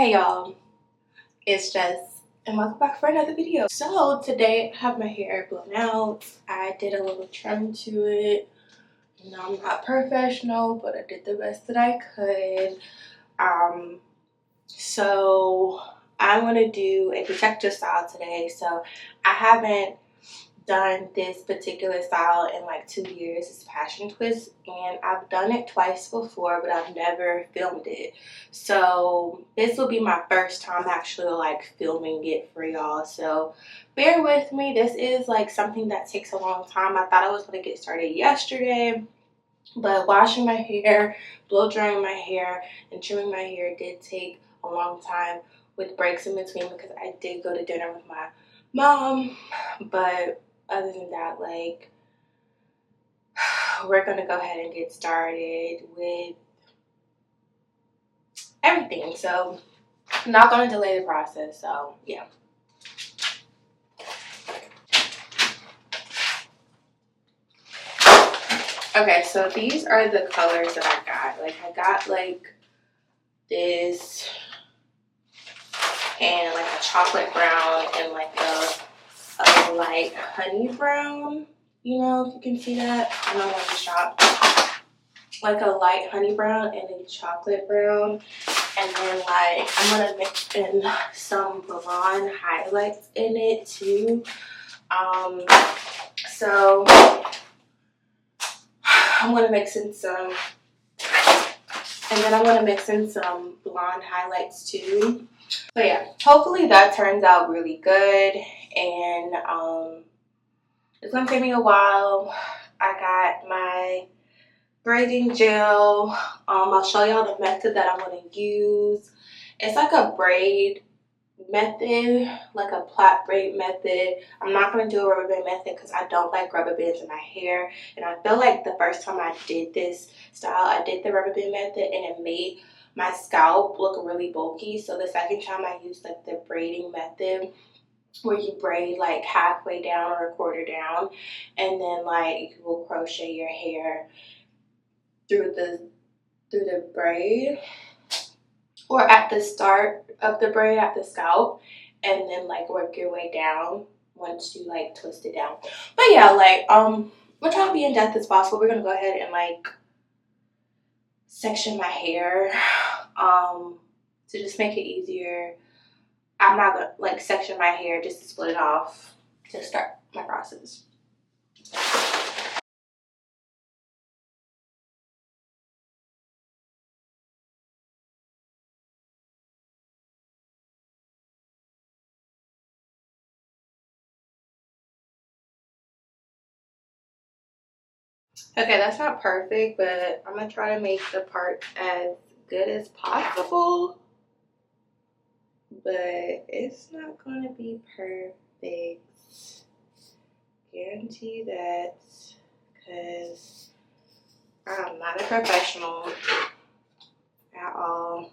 Hey y'all, it's Jess and welcome back for another video. So today I have my hair blown out. I did a little trim to it. You know, I'm not professional, but I did the best that I could. So I'm gonna do a protector style today. So I haven't done this particular style in like 2 years. It's passion twist, and I've done it twice before, but I've never filmed it. So this will be my first time actually like filming it for y'all, so bear with me. This is like something that takes a long time. I thought I was going to get started yesterday, but washing my hair, blow drying my hair, and trimming my hair did take a long time with breaks in between because I did go to dinner with my mom. But other than that, like, we're gonna go ahead and get started with everything. So I'm not gonna delay the process. So yeah. Okay, so these are the colors that I got. Like I got like this and like a chocolate brown and like a light honey brown. You know, if you can see that. I know I'm in the shop. Like a light honey brown and a chocolate brown. And then like I'm gonna mix in some blonde highlights in it too. So I'm gonna mix in some, and then I'm gonna mix in some blonde highlights too. But yeah, hopefully that turns out really good. And it's gonna take me a while. I got my braiding gel. I'll show y'all the method that I'm going to use. It's like a braid method, like a plat braid method. I'm not going to do a rubber band method because I don't like rubber bands in my hair. And I feel like the first time I did this style, I did the rubber band method and it made my scalp look really bulky. So the second time I used like the braiding method, where you braid like halfway down or a quarter down, and then like you will crochet your hair through the braid, or at the start of the braid at the scalp, and then like work your way down once you like twist it down. But yeah, like we're trying to be in depth as possible. We're gonna go ahead and like section my hair to just make it easier. I'm not gonna like section my hair just to split it off to start my process. Okay, that's not perfect, but I'm gonna try to make the part as good as possible. But it's not gonna be perfect. Guarantee that, because I'm not a professional at all.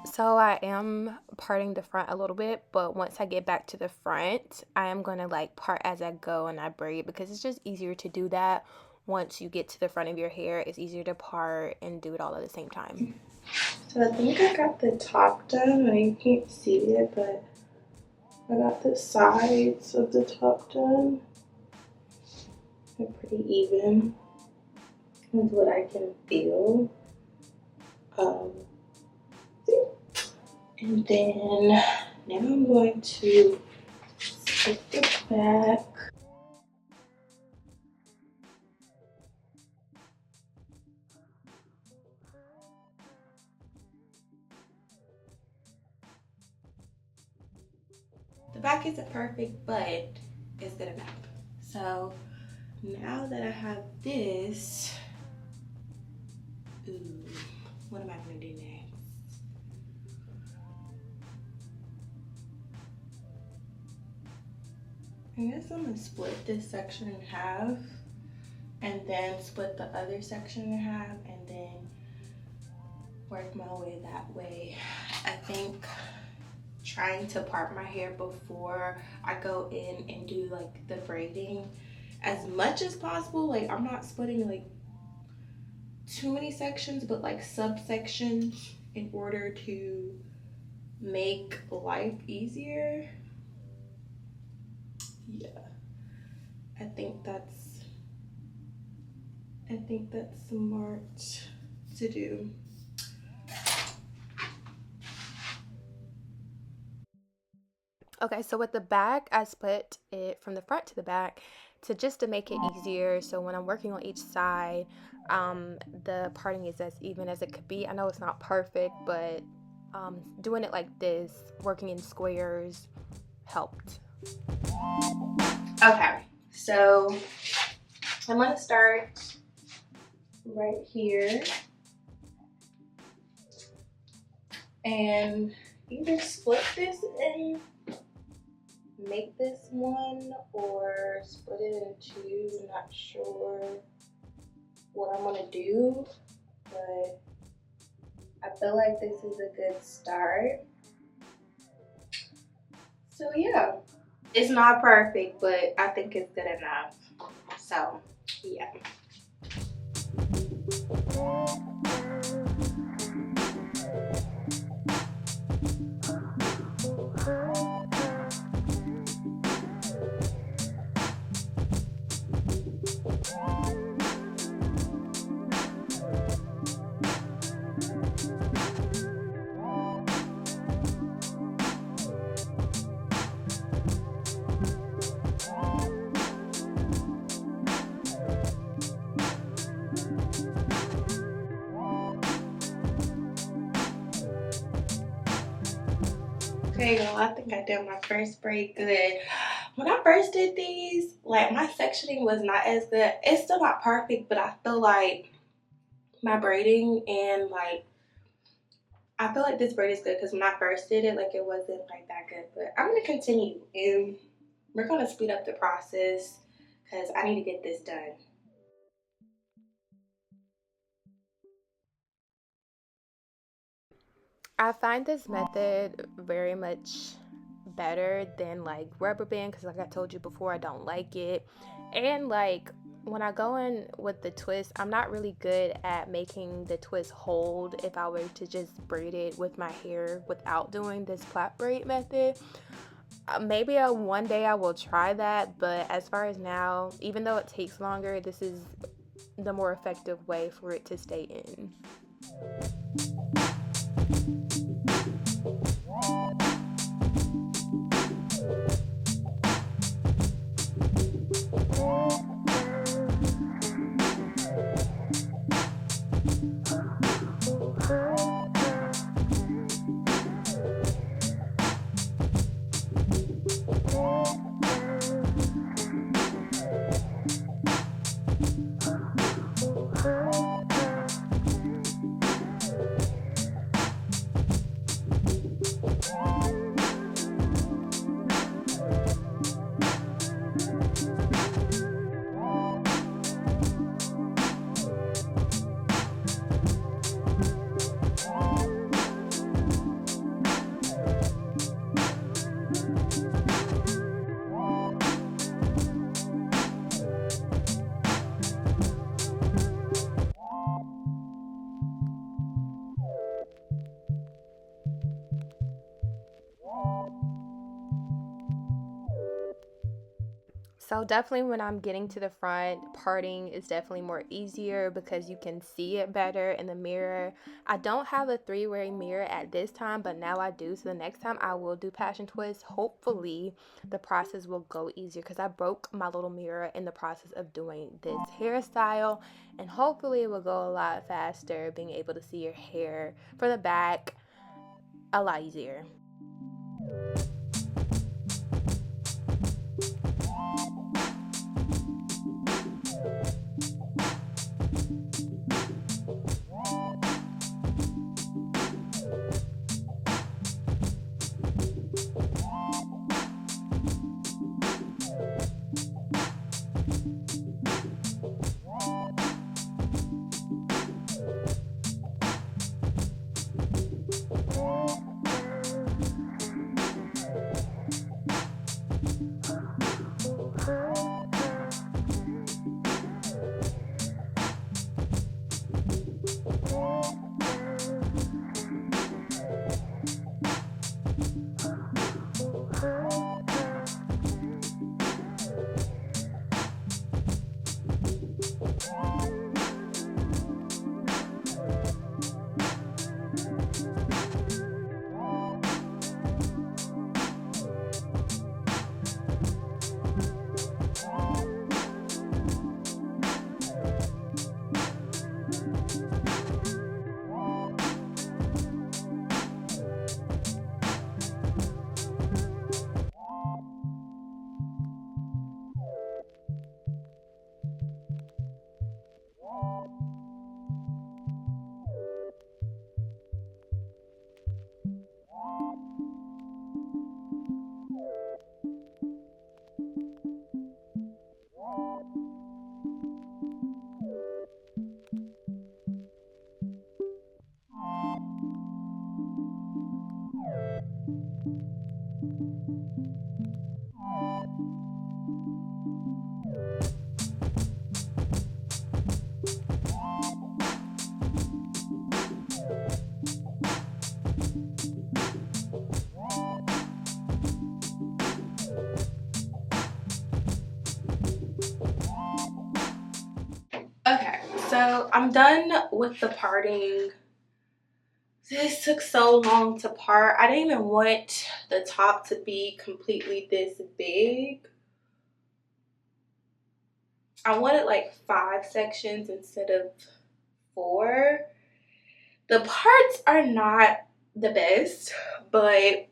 So I am parting the front a little bit, but once I get back to the front, I am going to like part as I go and I braid, because it's just easier to do that. Once you get to the front of your hair, it's easier to part and do it all at the same time. So I think I got the top done, and you can't see it, but I got the sides of the top done. They're pretty even with what I can feel. And then now I'm going to stick the back. The back isn't perfect, but it's good enough. So now that I have this, what am I gonna do next? I guess I'm gonna split this section in half and then split the other section in half and then work my way that way. I think trying to part my hair before I go in and do like the braiding as much as possible. Like I'm not splitting like too many sections, but like subsections in order to make life easier. Yeah, I think that's smart to do. Okay, so with the back, I split it from the front to the back to make it easier. So when I'm working on each side, the parting is as even as it could be. I know it's not perfect, but doing it like this, working in squares, helped. Okay, so I'm gonna start right here and either split this and make this one or split it in two. I'm not sure what I'm gonna do, but I feel like this is a good start. So yeah, it's not perfect, but I think it's good enough. So yeah. Okay, y'all, I think I did my first braid good. When I first did these, like my sectioning was not as good. It's still not perfect, but I feel like my braiding and like I feel like this braid is good because when I first did it, like it wasn't like that good. But I'm gonna continue and we're gonna speed up the process because I need to get this done. I find this method very much better than like rubber band because like I told you before, I don't like it. And like when I go in with the twist, I'm not really good at making the twist hold if I were to just braid it with my hair without doing this plat braid method. Maybe one day I will try that, but as far as now, even though it takes longer, this is the more effective way for it to stay in. So definitely when I'm getting to the front, parting is definitely more easier because you can see it better in the mirror. I don't have a three-way mirror at this time, but now I do. So the next time I will do passion twist, hopefully the process will go easier because I broke my little mirror in the process of doing this hairstyle, and hopefully it will go a lot faster, being able to see your hair from the back a lot easier. So I'm done with the parting. This took so long to part. I didn't even want the top to be completely this big. I wanted like 5 sections instead of 4. The parts are not the best, but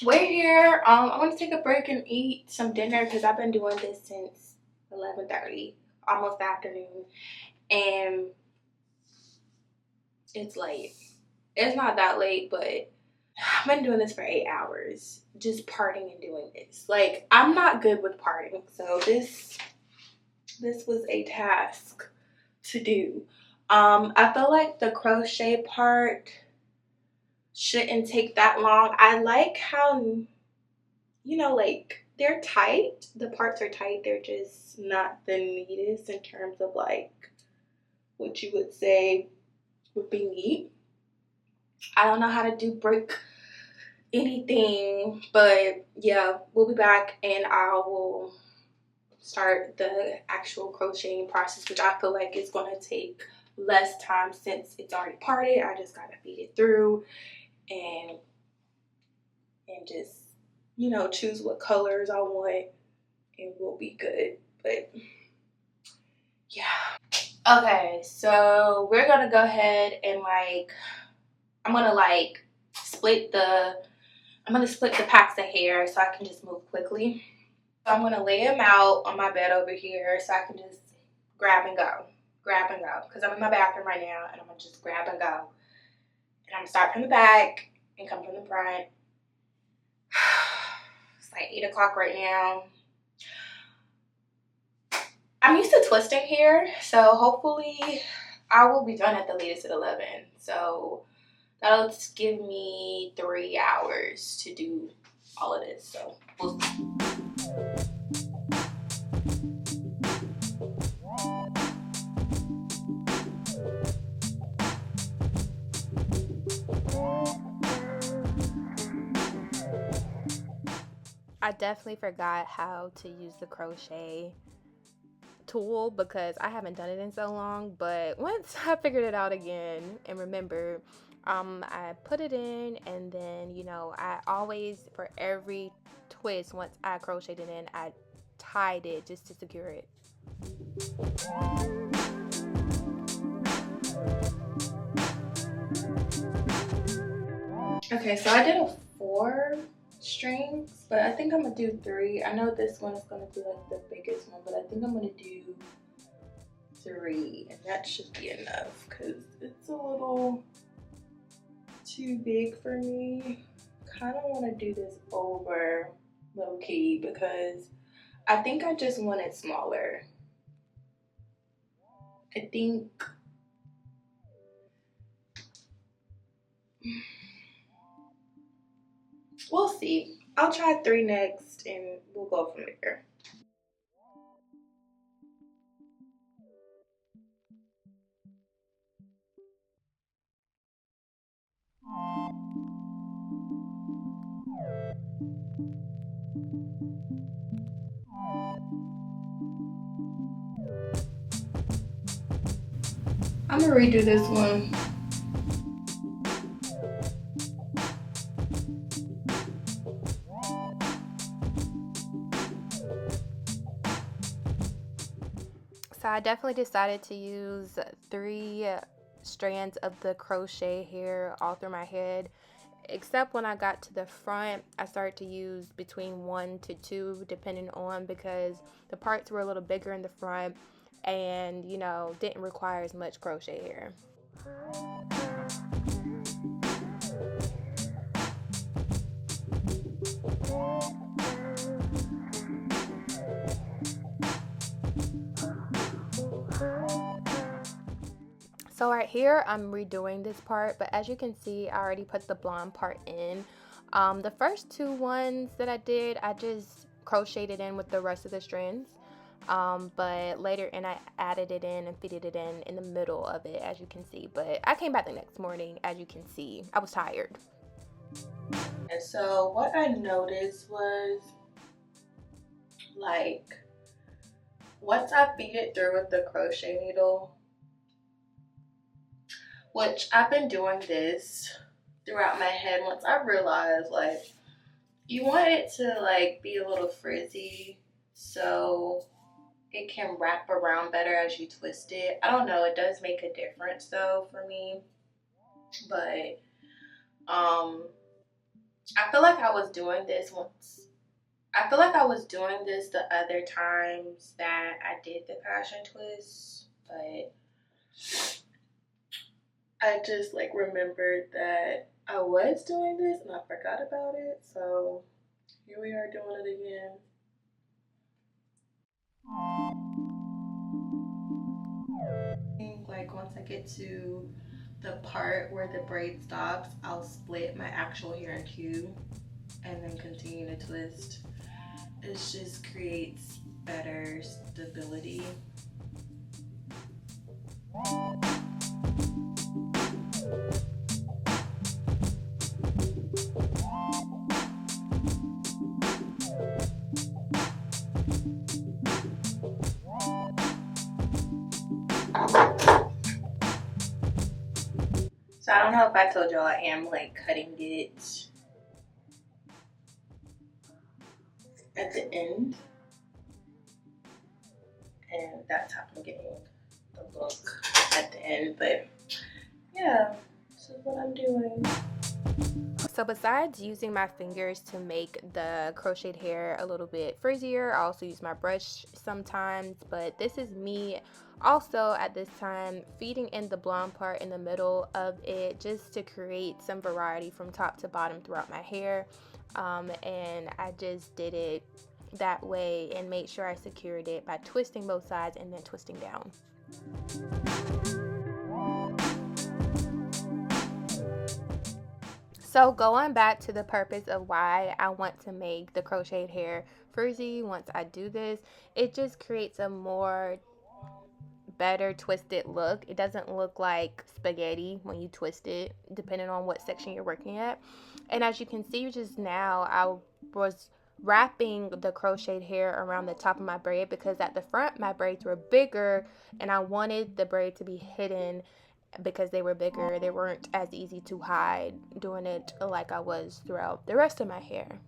we're here. I want to take a break and eat some dinner because I've been doing this since 11:30, almost afternoon, and it's late. It's not that late, but I've been doing this for 8 hours, just parting and doing this. Like, I'm not good with parting, so this was a task to do. I feel like the crochet part shouldn't take that long. I like how, you know, like, they're tight. The parts are tight. They're just not the neatest in terms of like what you would say would be neat. I don't know how to break anything, but yeah, we'll be back and I will start the actual crocheting process, which I feel like is going to take less time since it's already parted. I just gotta feed it through and just, you know, choose what colors I want and we'll be good. But yeah, okay, so we're gonna go ahead and like I'm gonna split the packs of hair so I can just move quickly. So I'm gonna lay them out on my bed over here so I can just grab and go because I'm in my bathroom right now and I'm gonna just grab and go. And I'm gonna start from the back and come from the front. It's like 8 o'clock right now. I'm used to twisting here, so hopefully I will be done at the latest at 11. So that'll just give me 3 hours to do all of this. So we'll see. I definitely forgot how to use the crochet tool because I haven't done it in so long, but once I figured it out again and remember, I put it in and then, you know, I always, for every twist, once I crocheted it in, I tied it just to secure it. Okay, so I did a 4 strings, but I think I'm gonna do 3. I know this one is gonna be like the biggest one, but I think I'm gonna do 3 and that should be enough because it's a little too big for me. Kind of want to do this over low-key because I think I just want it smaller. I think we'll see. I'll try 3 next and we'll go from there. I'm gonna redo this one. So I definitely decided to use 3 strands of the crochet hair all through my head, except when I got to the front I started to use between 1 to 2 depending on, because the parts were a little bigger in the front and, you know, didn't require as much crochet hair. So right here I'm redoing this part, but as you can see I already put the blonde part in. The first 2 ones that I did, I just crocheted in with the rest of the strands, but later and I added it in and fitted it in the middle of it, as you can see. But I came back the next morning, as you can see I was tired. And so what I noticed was, like, once I feed it through with the crochet needle, which I've been doing this throughout my head, once I realized like you want it to like be a little frizzy so it can wrap around better as you twist it. I don't know, it does make a difference though for me. But I feel like I was doing this once. I feel like I was doing this the other times that I did the passion twist, but I just like remembered that I was doing this and I forgot about it. So here we are doing it again. Like once I get to the part where the braid stops, I'll split my actual hair in two and then continue to twist. It just creates better stability. So I don't know if I told y'all I am like cutting it at the end, and that's how I'm getting the look at the end. But yeah, this is what I'm doing. So besides using my fingers to make the crocheted hair a little bit frizzier, I also use my brush sometimes, but this is me also at this time feeding in the blonde part in the middle of it just to create some variety from top to bottom throughout my hair. And I just did it that way and made sure I secured it by twisting both sides and then twisting down. So going back to the purpose of why I want to make the crocheted hair frizzy, once I do this, it just creates a more better twisted look. It doesn't look like spaghetti when you twist it, depending on what section you're working at. And as you can see just now, I was wrapping the crocheted hair around the top of my braid because at the front my braids were bigger and I wanted the braid to be hidden because they were bigger. They weren't as easy to hide doing it like I was throughout the rest of my hair.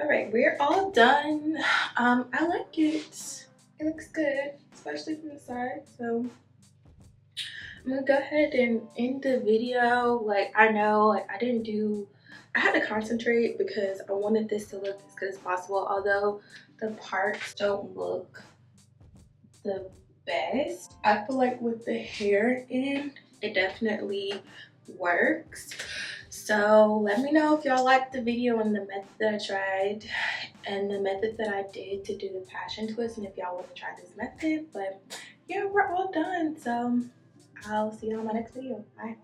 Alright, we're all done. I like it. It looks good, especially from the side. So I'm gonna go ahead and end the video. Like I know like I had to concentrate because I wanted this to look as good as possible, although the parts don't look the best. I feel like with the hair in, it definitely works. So let me know if y'all liked the video and the method that I tried and the method that I did to do the passion twist, and if y'all want to try this method. But yeah, we're all done. So I'll see you on my next video. Bye.